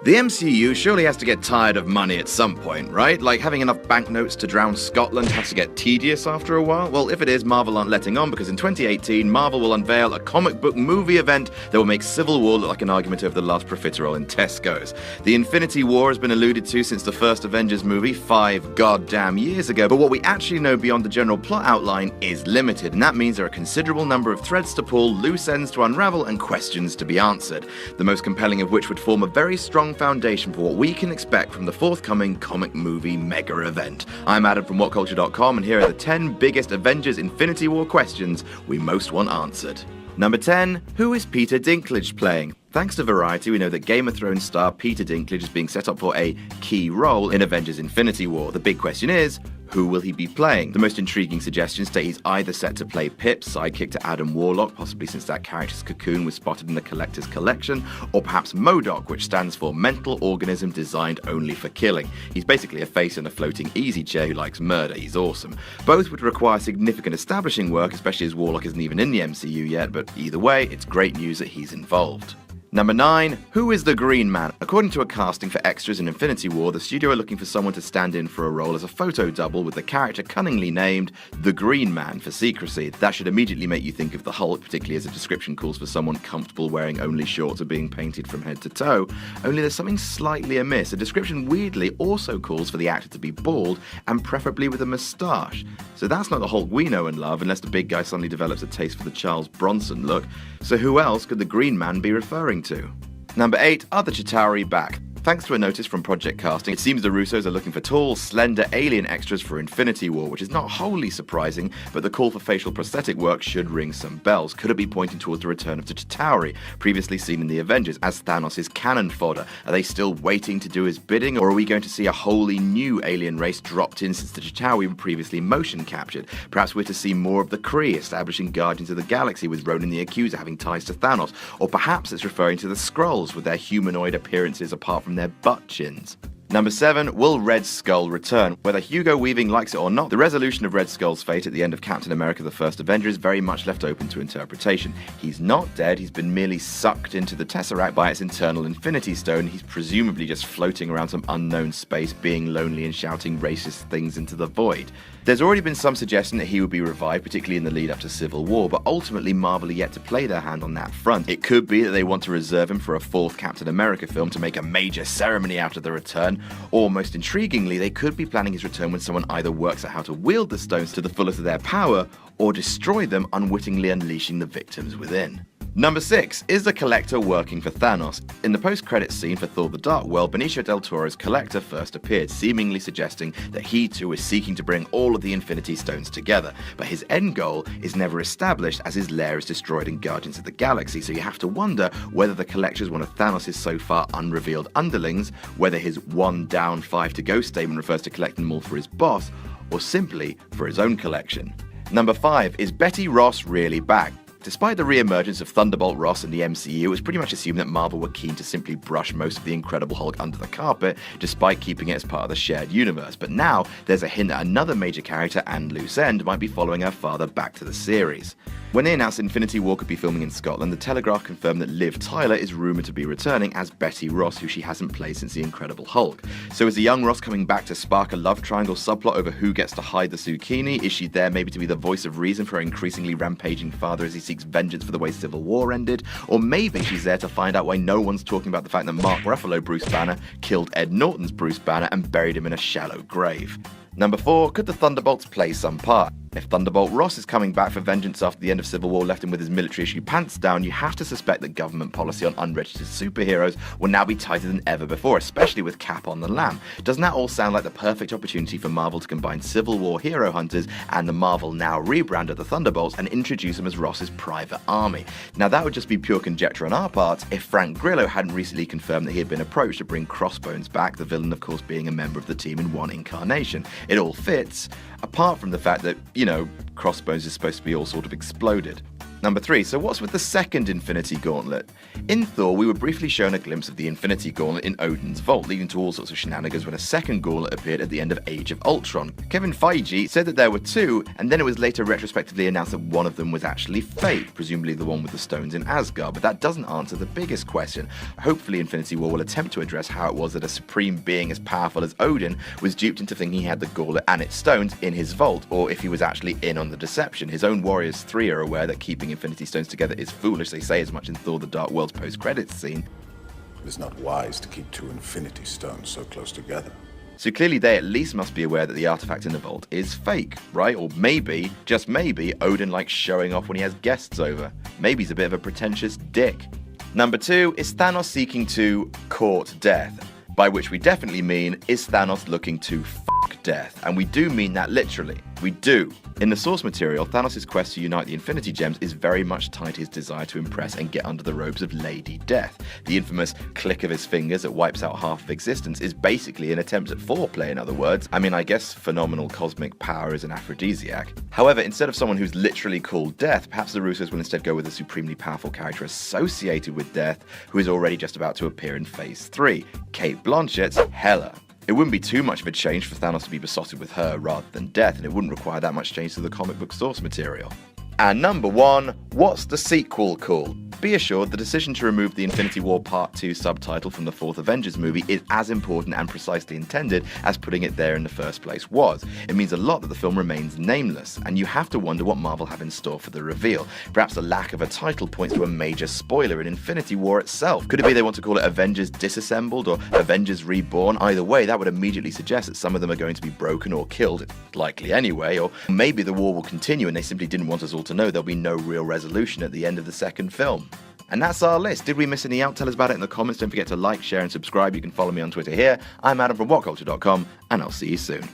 The MCU surely has to get tired of money at some point, right? Like having enough banknotes to drown Scotland has to get tedious after a while? Well, if it is, Marvel aren't letting on, because in 2018, Marvel will unveil a comic book movie event that will make Civil War look like an argument over the last profiterole in Tesco's. The Infinity War has been alluded to since the first Avengers movie 5 goddamn years ago, but what we actually know beyond the general plot outline is limited, and that means there are a considerable number of threads to pull, loose ends to unravel, and questions to be answered. The most compelling of which would form a very strong foundation for what we can expect from the forthcoming comic movie mega event. I'm Adam from WhatCulture.com, and here are the 10 biggest Avengers Infinity War questions we most want answered. Number 10. Who is Peter Dinklage playing? Thanks to Variety, we know that Game of Thrones star Peter Dinklage is being set up for a key role in Avengers Infinity War. The big question is, who will he be playing? The most intriguing suggestions state he's either set to play Pip, sidekick to Adam Warlock, possibly since that character's cocoon was spotted in the Collector's Collection, or perhaps MODOK, which stands for Mental Organism Designed Only for Killing. He's basically a face in a floating easy chair who likes murder. He's awesome. Both would require significant establishing work, especially as Warlock isn't even in the MCU yet, but either way, it's great news that he's involved. Number 9. Who is the Green Man? According to a casting for extras in Infinity War, the studio are looking for someone to stand in for a role as a photo double with the character cunningly named the Green Man for secrecy. That should immediately make you think of the Hulk, particularly as the description calls for someone comfortable wearing only shorts or being painted from head to toe. Only there's something slightly amiss. The description weirdly also calls for the actor to be bald and preferably with a moustache. So that's not the Hulk we know and love, unless the big guy suddenly develops a taste for the Charles Bronson look. So who else could the Green Man be referring to? Number 8. Are the Chitauri back? Thanks to a notice from Project Casting, it seems the Russos are looking for tall, slender alien extras for Infinity War, which is not wholly surprising, but the call for facial prosthetic work should ring some bells. Could it be pointing towards the return of the Chitauri, previously seen in the Avengers, as Thanos' cannon fodder? Are they still waiting to do his bidding, or are we going to see a wholly new alien race dropped in since the Chitauri were previously motion captured? Perhaps we're to see more of the Kree establishing Guardians of the Galaxy with Ronan the Accuser having ties to Thanos, or perhaps it's referring to the Skrulls with their humanoid appearances apart from their butt chins. Number 7. Will Red Skull return? Whether Hugo Weaving likes it or not, the resolution of Red Skull's fate at the end of Captain America the First Avenger is very much left open to interpretation. He's not dead, he's been merely sucked into the Tesseract by its internal Infinity Stone. He's presumably just floating around some unknown space, being lonely and shouting racist things into the void. There's already been some suggestion that he would be revived, particularly in the lead up to Civil War, but ultimately Marvel are yet to play their hand on that front. It could be that they want to reserve him for a fourth Captain America film to make a major ceremony out of the return, or most intriguingly, they could be planning his return when someone either works out how to wield the stones to the fullest of their power, or destroy them, unwittingly unleashing the victims within. Number 6. Is the Collector working for Thanos? In the post-credits scene for Thor: The Dark World, Benicio del Toro's Collector first appeared, seemingly suggesting that he too is seeking to bring all of the Infinity Stones together. But his end goal is never established, as his lair is destroyed in Guardians of the Galaxy, so you have to wonder whether the Collector is one of Thanos' so far unrevealed underlings, whether his 1 down 5 to go statement refers to collecting them all for his boss, or simply for his own collection. Number 5. Is Betty Ross really back? Despite the re-emergence of Thunderbolt Ross in the MCU, it was pretty much assumed that Marvel were keen to simply brush most of the Incredible Hulk under the carpet, despite keeping it as part of the shared universe. But now, there's a hint that another major character and loose end might be following her father back to the series. When they announced Infinity War could be filming in Scotland, the Telegraph confirmed that Liv Tyler is rumoured to be returning as Betty Ross, who she hasn't played since the Incredible Hulk. So is the young Ross coming back to spark a love triangle subplot over who gets to hide the zucchini? Is she there maybe to be the voice of reason for her increasingly rampaging father as he seeks vengeance for the way Civil War ended? Or maybe she's there to find out why no one's talking about the fact that Mark Ruffalo Bruce Banner killed Ed Norton's Bruce Banner and buried him in a shallow grave. Number 4. Could the Thunderbolts play some part? If Thunderbolt Ross is coming back for vengeance after the end of Civil War left him with his military-issue pants down, you have to suspect that government policy on unregistered superheroes will now be tighter than ever before, especially with Cap on the lam. Doesn't that all sound like the perfect opportunity for Marvel to combine Civil War hero hunters and the Marvel now rebrand of the Thunderbolts and introduce them as Ross's private army? Now that would just be pure conjecture on our part if Frank Grillo hadn't recently confirmed that he had been approached to bring Crossbones back, the villain of course being a member of the team in one incarnation. It all fits, apart from the fact that, Crossbones is supposed to be all sort of exploded. Number 3, so what's with the second Infinity Gauntlet? In Thor, we were briefly shown a glimpse of the Infinity Gauntlet in Odin's vault, leading to all sorts of shenanigans when a second gauntlet appeared at the end of Age of Ultron. Kevin Feige said that there were 2, and then it was later retrospectively announced that one of them was actually fake, presumably the one with the stones in Asgard, but that doesn't answer the biggest question. Hopefully Infinity War will attempt to address how it was that a supreme being as powerful as Odin was duped into thinking he had the gauntlet and its stones in his vault, or if he was actually in on the deception. His own Warriors 3 are aware that keeping Infinity Stones together is foolish. They say as much in Thor: The Dark World's post-credits scene. It is not wise to keep 2 Infinity Stones so close together. So clearly they at least must be aware that the artifact in the vault is fake, right? Or maybe, just maybe, Odin likes showing off when he has guests over. Maybe he's a bit of a pretentious dick. Number 2, is Thanos seeking to court death? By which we definitely mean, is Thanos looking to fuck death? And we do mean that literally. We do. In the source material, Thanos' quest to unite the Infinity Gems is very much tied to his desire to impress and get under the robes of Lady Death. The infamous click of his fingers that wipes out half of existence is basically an attempt at foreplay, in other words. I mean, I guess phenomenal cosmic power is an aphrodisiac. However, instead of someone who's literally called Death, perhaps the Russos will instead go with a supremely powerful character associated with Death, who is already just about to appear in Phase 3, Cate Blanchett's Hela. It wouldn't be too much of a change for Thanos to be besotted with her rather than Death, and it wouldn't require that much change to the comic book source material. And number 1, what's the sequel called? Be assured the decision to remove the Infinity War Part 2 subtitle from the 4th Avengers movie is as important and precisely intended as putting it there in the first place was. It means a lot that the film remains nameless, and you have to wonder what Marvel have in store for the reveal. Perhaps the lack of a title points to a major spoiler in Infinity War itself. Could it be they want to call it Avengers Disassembled or Avengers Reborn? Either way, that would immediately suggest that some of them are going to be broken or killed, likely anyway, or maybe the war will continue and they simply didn't want us all to know there'll be no real resolution at the end of the second film. And that's our list. Did we miss any out? Tell us about it in the comments. Don't forget to like, share, and subscribe. You can follow me on Twitter here. I'm Adam from WhatCulture.com, and I'll see you soon.